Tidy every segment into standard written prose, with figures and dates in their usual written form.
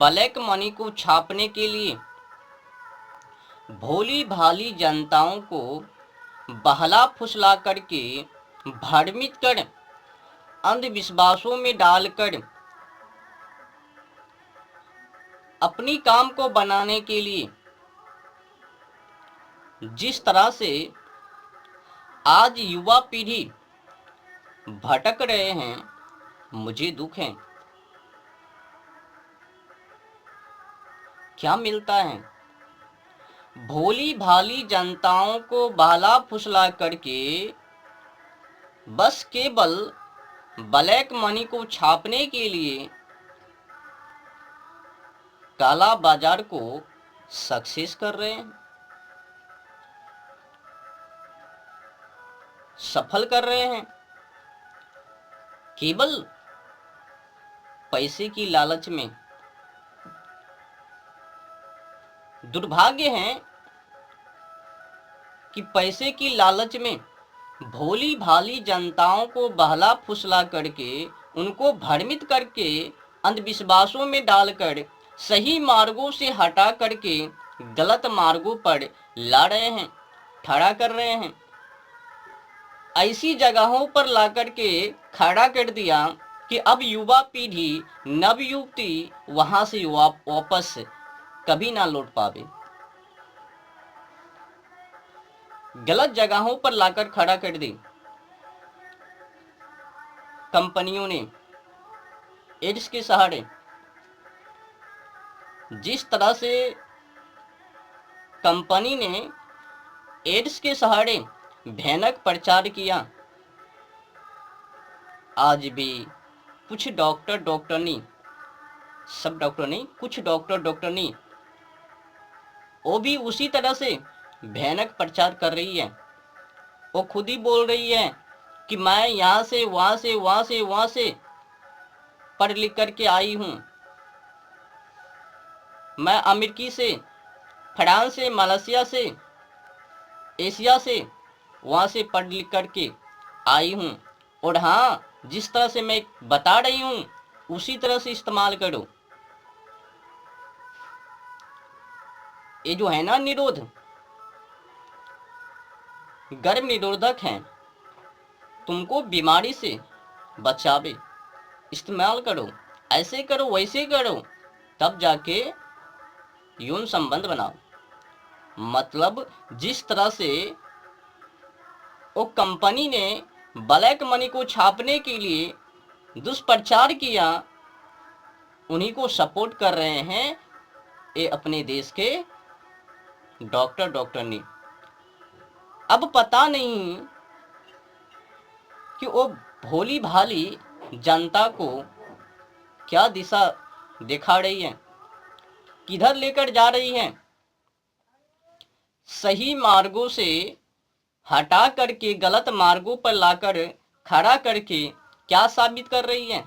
Black money को छापने के लिए भोली भाली जनताओं को बहला फुसला करके भ्रमित कर अंधविश्वासों में डालकर अपनी काम को बनाने के लिए जिस तरह से आज युवा पीढ़ी भटक रहे हैं, मुझे दुख है। क्या मिलता है? भोली भाली जनताओं को बहला फुसला करके बस केवल ब्लैक मनी को छापने के लिए काला बाजार को सक्सेस कर रहे हैं, सफल कर रहे हैं, केवल पैसे की लालच में। दुर्भाग्य है कि पैसे की लालच में भोली भाली जनताओं को बहला फुसला करके, उनको भ्रमित करके, अंधविश्वासों में डालकर सही मार्गों से हटा करके गलत मार्गों पर ला रहे हैं, खड़ा कर रहे हैं। ऐसी जगहों पर ला करके खड़ा कर दिया कि अब युवा पीढ़ी, नव युवती वहां से वापस कभी ना लौट पावे। गलत जगहों पर लाकर खड़ा कर दी कंपनियों ने एड्स के सहारे। जिस तरह से कंपनी ने एड्स के सहारे भयानक प्रचार किया, आज भी कुछ डॉक्टरनी, सब डॉक्टर नहीं, कुछ डॉक्टरनी वो भी उसी तरह से भयानक प्रचार कर रही है। वो खुद ही बोल रही है कि मैं यहाँ से वहाँ से पढ़ लिख करके आई हूँ, मैं अमेरिकी से, फ्रांस से, मलेशिया से, एशिया से, वहाँ से पढ़ लिख करके आई हूँ, और हाँ, जिस तरह से मैं बता रही हूँ उसी तरह से इस्तेमाल करो। ये जो है ना निरोध, गर्भ निरोधक है, तुमको बीमारी से बचावे। इस्तेमाल करो, ऐसे करो वैसे करो, तब जाके यौन संबंध बनाओ। मतलब जिस तरह से वो कंपनी ने ब्लैक मनी को छापने के लिए दुष्प्रचार किया, उन्हीं को सपोर्ट कर रहे हैं ये अपने देश के डॉक्टरनी। अब पता नहीं कि वो भोली भाली जनता को क्या दिशा दिखा रही है, किधर लेकर जा रही है। सही मार्गों से हटा करके गलत मार्गों पर लाकर खड़ा करके क्या साबित कर रही है?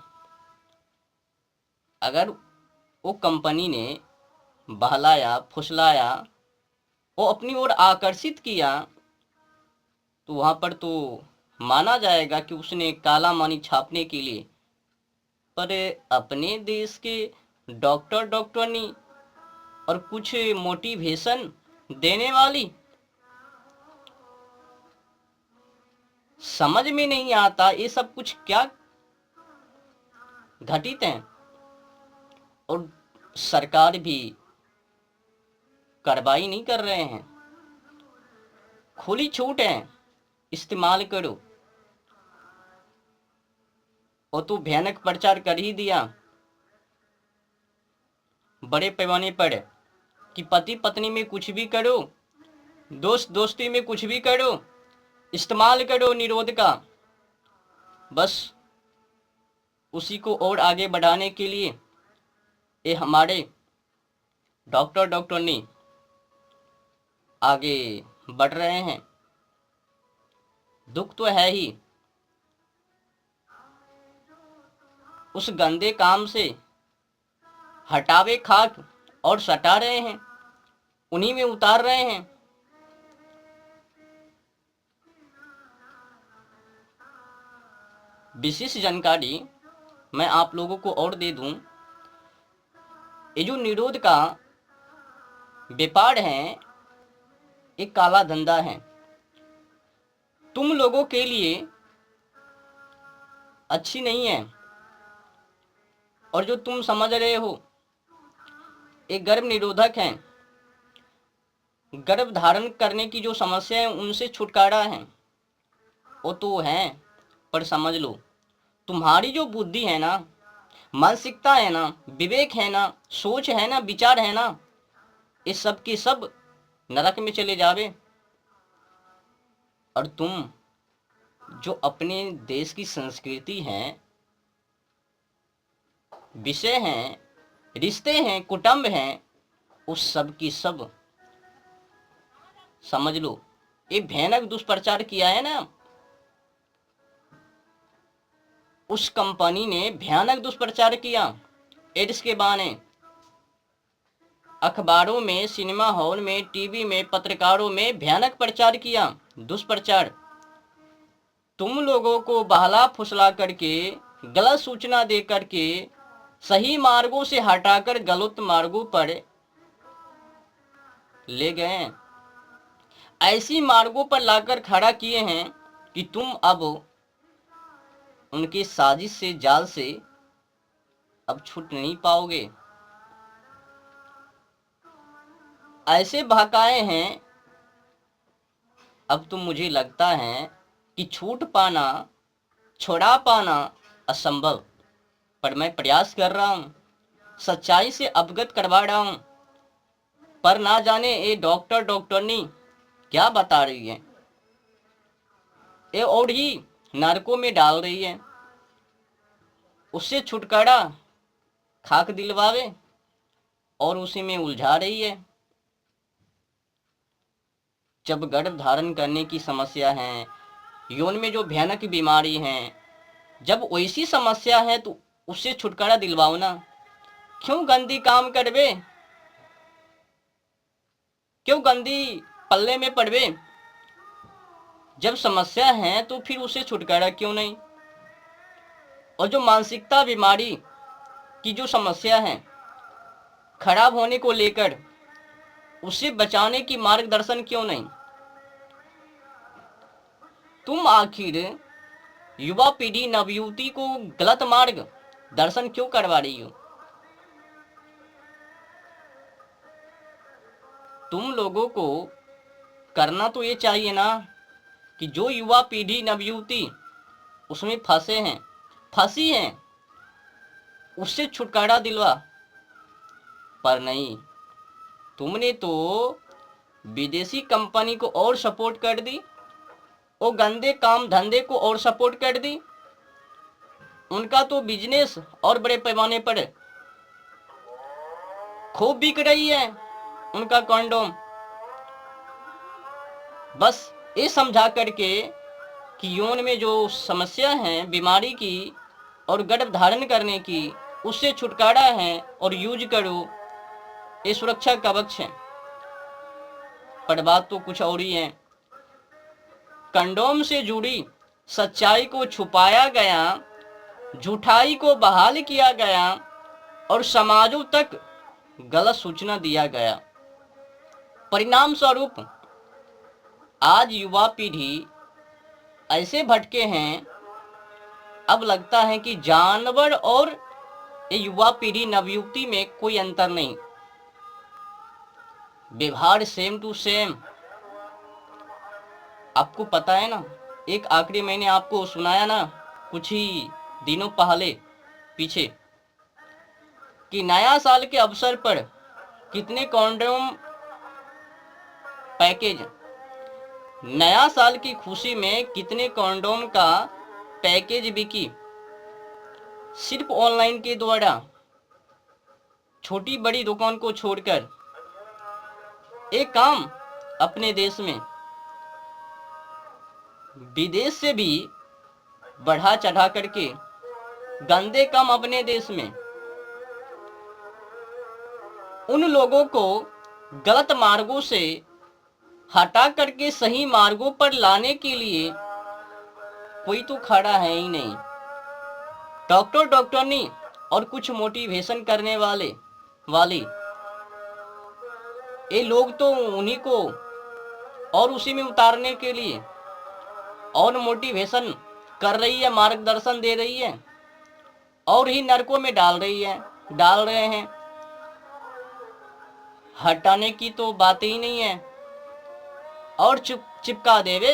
अगर वो कंपनी ने बहलाया, फुसलाया, वो अपनी ओर आकर्षित किया, तो वहां पर तो माना जाएगा कि उसने काला मनी छापने के लिए। पर अपने देश के डॉक्टरनी और कुछ मोटिवेशन देने वाली, समझ में नहीं आता ये सब कुछ क्या घटित है। और सरकार भी कार्रवाई नहीं कर रहे हैं, खुली छूट है, इस्तेमाल करो। और तो भयानक प्रचार कर ही दिया बड़े पैमाने पर कि पति पत्नी में कुछ भी करो, दोस्त दोस्ती में कुछ भी करो, इस्तेमाल करो निरोध का। बस उसी को और आगे बढ़ाने के लिए ये हमारे डॉक्टरनी आगे बढ़ रहे हैं। दुख तो है ही, उस गंदे काम से हटावे खाक और सटा रहे हैं, उन्हीं में उतार रहे हैं। विशेष जानकारी मैं आप लोगों को और दे दूं ये जो निरोध का व्यापार है, एक काला धंधा है। तुम लोगों के लिए अच्छी नहीं है। और जो तुम समझ रहे हो एक गर्भ निरोधक है, गर्भ धारण करने की जो समस्या है उनसे छुटकारा है, वो तो है। पर समझ लो, तुम्हारी जो बुद्धि है ना, मानसिकता है ना, विवेक है ना, सोच है ना, विचार है ना, ये सब की सब नरक में चले जावे। और तुम जो अपने देश की संस्कृति है, विषय हैं, रिश्ते हैं, कुटुंब हैं, उस सब की सब समझ लो ये भयानक दुष्प्रचार किया है ना। उस कंपनी ने भयानक दुष्प्रचार किया एड्स के बहाने, अखबारों में, सिनेमा हॉल में, टीवी में, पत्रकारों में भयानक प्रचार किया, दुष्प्रचार। तुम लोगों को बहला फुसला करके, गलत सूचना दे करके, सही मार्गों से हटाकर गलत मार्गों पर ले गए, ऐसी मार्गों पर लाकर खड़ा किए हैं कि तुम अब उनकी साजिश से, जाल से अब छूट नहीं पाओगे। ऐसे बहकाए हैं, अब तो मुझे लगता है कि छूट पाना, छुड़ा पाना असंभव। पर मैं प्रयास कर रहा हूं, सच्चाई से अवगत करवा रहा हूं। पर ना जाने ये डॉक्टरनी क्या बता रही है, ये और ही नरकों में डाल रही है। उससे छुटकारा खाक दिलवावे और उसी में उलझा रही है। जब गर्भ धारण करने की समस्या है, यौन में जो भयानक बीमारी है, जब वैसी समस्या है तो उससे छुटकारा दिलवाओ ना। क्यों गंदी काम करवे, क्यों गंदी पल्ले में पड़वे। जब समस्या है तो फिर उससे छुटकारा क्यों नहीं। और जो मानसिकता बीमारी की जो समस्या है खराब होने को लेकर, उससे बचाने की मार्गदर्शन क्यों नहीं। तुम आखिर युवा पीढ़ी, नवयुवती को गलत मार्ग दर्शन क्यों करवा रही हो। तुम लोगों को करना तो ये चाहिए ना कि जो युवा पीढ़ी, नवयुवती उसमें फंसी हैं, उससे छुटकारा दिलवा। पर नहीं, तुमने तो विदेशी कंपनी को और सपोर्ट कर दी, वो गंदे काम धंधे को और सपोर्ट कर दी। उनका तो बिजनेस और बड़े पैमाने पर खूब बिक रही है, उनका कंडोम। बस ये समझा करके कि यौन में जो समस्या है बीमारी की और गर्भ धारण करने की, उससे छुटकारा है और यूज करो, ये सुरक्षा कवच है। पर बात तो कुछ और ही है। कंडोम से जुड़ी सच्चाई को छुपाया गया, झूठाई को बहाल किया गया और समाजों तक गलत सूचना दिया गया। परिणाम स्वरूप आज युवा पीढ़ी ऐसे भटके हैं, अब लगता है कि जानवर और ये युवा पीढ़ी, नवयुवती में कोई अंतर नहीं, व्यवहार सेम टू सेम। आपको पता है ना, एक आखिरी मैंने आपको सुनाया ना कुछ ही दिनों पीछे कि नया साल के अवसर पर कितने कॉन्डोम पैकेज, नया साल की खुशी में कितने कॉन्डोम का पैकेज बिकी, सिर्फ ऑनलाइन के द्वारा, छोटी बड़ी दुकान को छोड़कर। एक काम अपने देश में, विदेश से भी बढ़ा चढ़ा करके गंदे काम अपने देश में। उन लोगों को गलत मार्गों से हटा करके सही मार्गों पर लाने के लिए कोई तो खड़ा है ही नहीं। डॉक्टरनी और कुछ मोटिवेशन करने वाले वाली, ये लोग तो उन्हीं को और उसी में उतारने के लिए और मोटिवेशन कर रही है, मार्गदर्शन दे रही है और ही नरकों में डाल रहे हैं। हटाने की तो बात ही नहीं है, और चिपका देवे